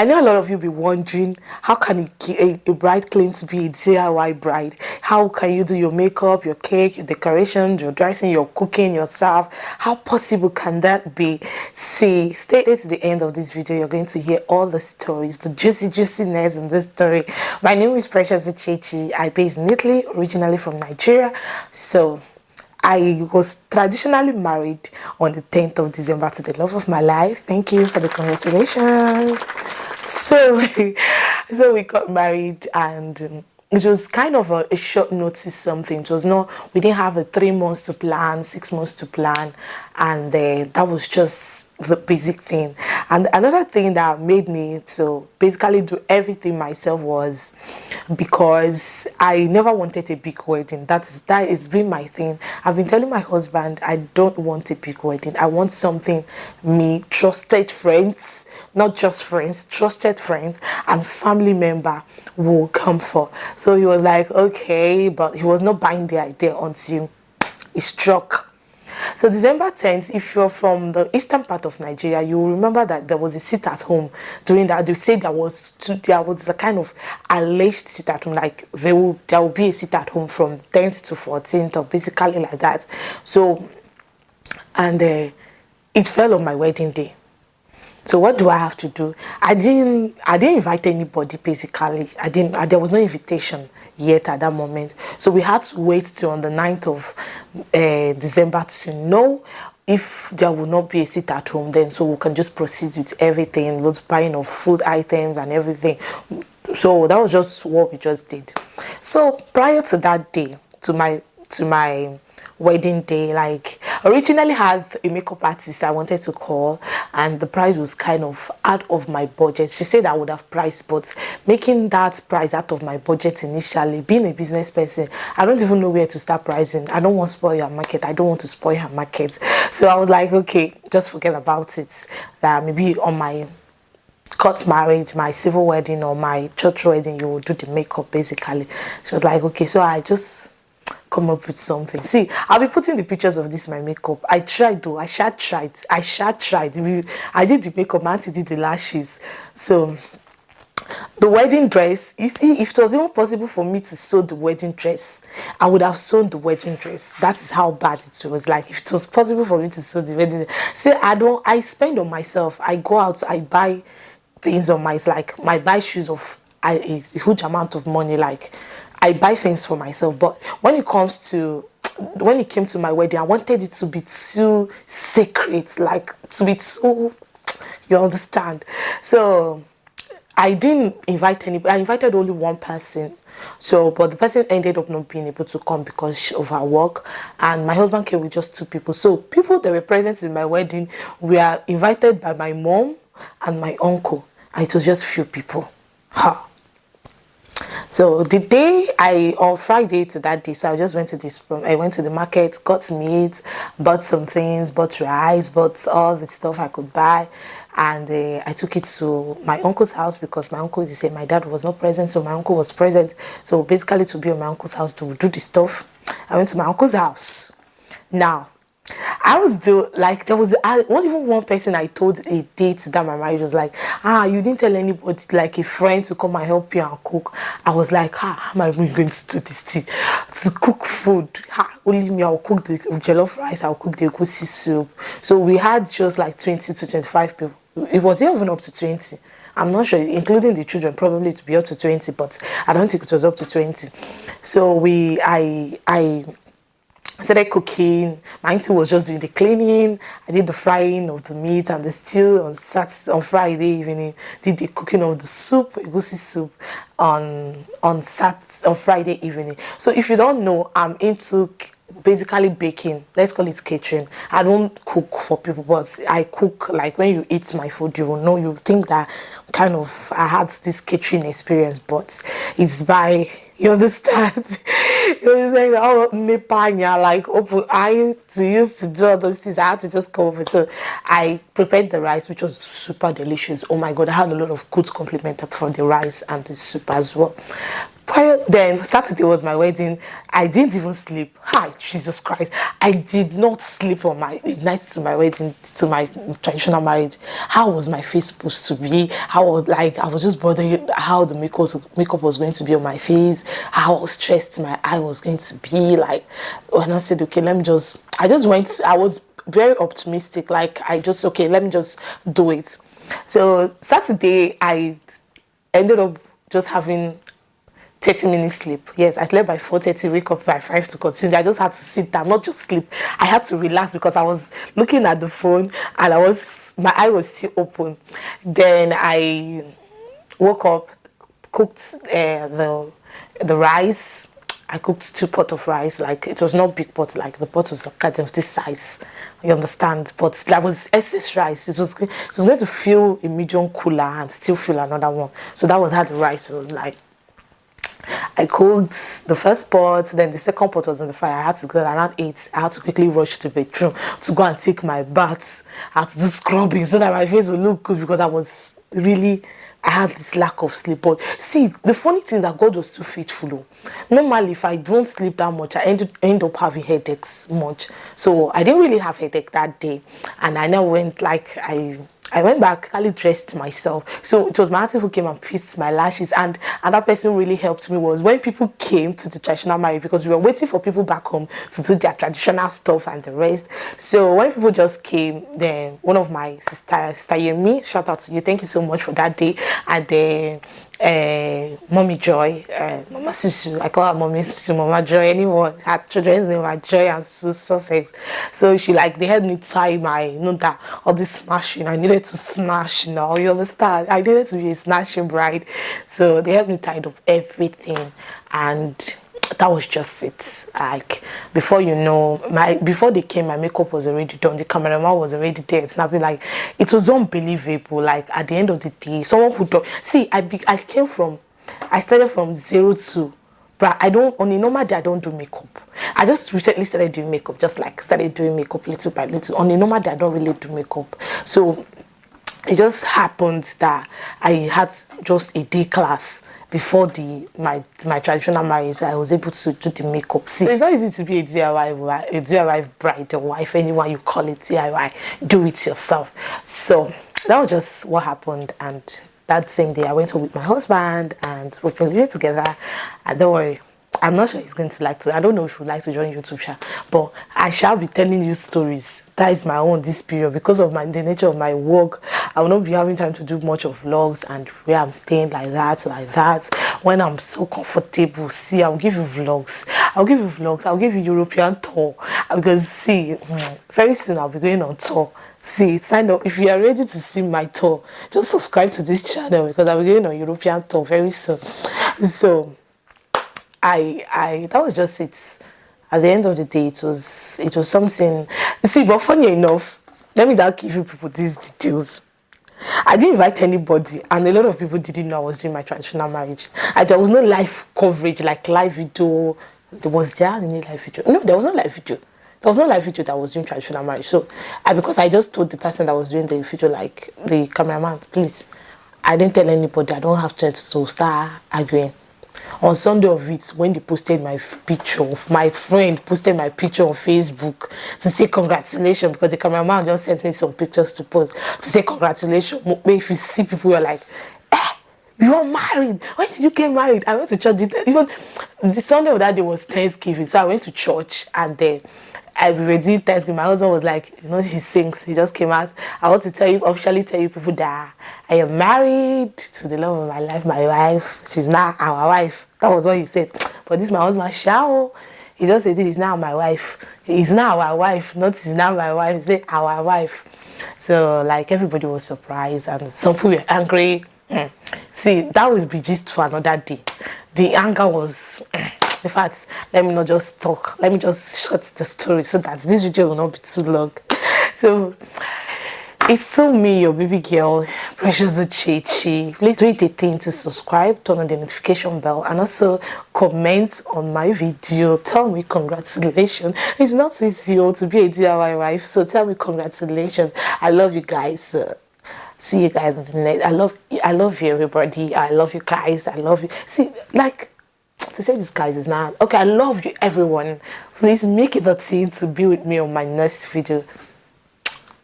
I know a lot of you be wondering, how can a bride claim to be a DIY bride? How can you do your makeup, your cake, your decoration, your dressing, your cooking yourself? How possible can that be? See, stay to the end of this video. You're going to hear all the stories, the juiciness in this story. My name is Precious Uchechi. I based in Italy, originally from Nigeria. So I was traditionally married on the 10th of December to the love of my life. Thank you for the congratulations. So, so we got married, and it was kind of a short notice something. It was not, we didn't have a 3 months to plan, 6 months to plan, and that was just the basic thing. And another thing that made me to basically do everything myself was because I never wanted a big wedding. That is been my thing. I've been telling my husband I don't want a big wedding. I want something me, trusted friends, not just friends, trusted friends and family member will come for. So he was like, okay, but he was not buying the idea until it struck. So December 10th, if you're from the eastern part of Nigeria, you will remember that there was a sit at home during that. They said there was a kind of alleged sit at home, like there will be a sit at home from 10th to 14th, or basically like that. So, and it fell on my wedding day. So what do I have to do? I didn't invite anybody. Basically, there was no invitation yet at that moment. So we had to wait till on the 9th of December to know if there will not be a sit at home then, so we can just proceed with everything, with buying of food items and everything. So that was just what we just did. So prior to that day, to my wedding day, like originally had a makeup artist I wanted to call, and the price was kind of out of my budget. She said I would have priced, but making that price out of my budget initially, being a business person, I don't even know where to start pricing. I don't want to spoil your market. I don't want to spoil her market. So I was like, okay, just forget about it. That maybe on my court marriage, my civil wedding, or my church wedding, you will do the makeup basically. She was like, okay. So I just come up with something. See, I'll be putting the pictures of this my makeup. I tried though. I tried. I did the makeup. My auntie did the lashes. So the wedding dress, if it was even possible for me to sew the wedding dress, I would have sewn the wedding dress. That is how bad it was. Like, if it was possible for me to sew the wedding dress. See, I spend on myself. I go out, I buy things on like I buy shoes of a huge amount of money. Like, I buy things for myself. But when it came to my wedding, I wanted it to be too sacred, like to be too, you understand? So I didn't invite anybody. I invited only one person. So, but the person ended up not being able to come because of her work, and my husband came with just 2 people. So people that were present in my wedding were invited by my mom and my uncle, and it was just few people. Ha. So the day on Friday to that day, so I just went to I went to the market, got meat, bought some things, bought rice, bought all the stuff I could buy, and I took it to my uncle's house because my uncle, he said my dad was not present, so my uncle was present. So basically, to be at my uncle's house to do the stuff, I went to my uncle's house. Now, I was there was not even one person I told a date that my marriage was like, you didn't tell anybody, like a friend, to come and help you and cook. I was like, how am I going to do this thing? To cook food. Only me, I'll cook the jollof rice, I'll cook the egusi soup. So we had just like 20 to 25 people. It was even up to 20. I'm not sure, including the children, probably to be up to 20, but I don't think it was up to 20. So I started cooking. My auntie was just doing the cleaning. I did the frying of the meat and the stew on Friday evening. Did the cooking of the soup, egusi soup, on Friday evening. So if you don't know, I'm into basically baking. Let's call it catering. I don't cook for people, but I cook. Like, when you eat my food, you will know, you think that kind of I had this catering experience, but it's by, you understand? You understand? Like, open I to use to do all those things. I had to just come up with. So I prepared the rice, which was super delicious. Oh my god, I had a lot of good compliment for the rice and the soup as well. Prior then, Saturday was my wedding. I didn't even sleep. Hi, Jesus Christ! I did not sleep on my the night to my wedding, to my traditional marriage. How was my face supposed to be? How was like I was just bothered how the makeup was going to be on my face. How stressed my eye was going to be. Like when I said, okay, let me just. I just went. I was very optimistic. Like I just okay, let me just do it. So Saturday, I ended up just having 30 minutes sleep. Yes, I slept by 4:30, wake up by 5 to continue. I just had to sit down, not just sleep. I had to relax because I was looking at the phone and my eye was still open. Then I woke up, cooked the rice. I cooked 2 pots of rice. Like it was not big pot, like the pot was like kind of this size. You understand? But that was excess rice. It was going to fill a medium cooler and still fill another one. So that was how the rice was like. I cooked the first pot, then the second pot was on the fire. I had to go around 8. I had to quickly rush to the bedroom to go and take my bath. I had to do scrubbing so that my face would look good because I had this lack of sleep. But see, the funny thing that God was too faithful. Normally, if I don't sleep that much, I end up having headaches much. So I didn't really have headache that day. And I now went like I went back, I dressed myself. So it was my auntie who came and fixed my lashes. And another person who really helped me was when people came to the traditional marriage, because we were waiting for people back home to do their traditional stuff and the rest. So when people just came, then one of my sisters, Sister Yemi, shout out to you, thank you so much for that day. And then Mommy Joy, Mama Susu, I call her Mommy Susu, Mama Joy, anyone, her children's name are Joy and Sussex. So they helped me tie that all this snatching, I needed to snatch now, you understand? I needed to be a snatching bride. So they helped me tie up everything, and that was just it. Like before before they came, my makeup was already done, the cameraman was already there snapping. Like it was unbelievable. Like at the end of the day, someone who don't see, I started from 0 to, but on a normal day I don't do makeup. I just recently started doing makeup, just like started doing makeup little by little. On a normal day I don't really do makeup. So it just happened that I had just a day class before my traditional marriage. I was able to do the makeup. See, it's not easy to be a DIY bride or wife, anyone you call it DIY. Do it yourself. So that was just what happened. And that same day I went home with my husband and we've been living together. And don't worry, I'm not sure he's going to like to. I don't know if he'd like to join YouTube channel, but I shall be telling you stories. That is my own this period because of the nature of my work. I will not be having time to do much of vlogs, and where I'm staying like that. When I'm so comfortable, see, I'll give you vlogs. I'll give you European tour because see, very soon I'll be going on tour. See, sign up if you are ready to see my tour. Just subscribe to this channel because I'll be going on European tour very soon. So that was just it. At the end of the day, it was something. See, but funny enough, let me now give you people these details. I didn't invite anybody, and a lot of people didn't know I was doing my traditional marriage. There was no live coverage, like live video. Was there any live video? No, there was no live video. There was no live video that I was doing traditional marriage. So, because I just told the person that was doing the video, like the cameraman, please, I didn't tell anybody. I don't have to start arguing. On Sunday of it, when they posted my picture, my friend posted my picture on Facebook to say congratulations, because the cameraman just sent me some pictures to post to say congratulations. If you see people, you're like, you are married. When did you get married? I went to church. Even the Sunday of that day was Thanksgiving, so I went to church and then I already Thanksgiving. My husband was like, he sings. He just came out. I want to officially tell you people that I am married to the love of my life, my wife. She's now our wife. That was what he said. But this is my husband, Shao. He just said, he's now my wife. He's now our wife, not he's now my wife. He said, our wife. So, like, everybody was surprised and some people were angry. See, that would be just for another day. The anger was... In fact, let me not just talk. Let me just short the story so that this video will not be too long. So, it's still me, your baby girl, Precious Uchechi. Please do it a thing to subscribe, turn on the notification bell, and also comment on my video. Tell me congratulations. It's not easy to be a DIY wife, so tell me congratulations. I love you guys. See you guys on the next. I love you, everybody. I love you guys. I love you. See, like, to say this, guys, is not okay. I love you, everyone. Please make it a thing to be with me on my next video.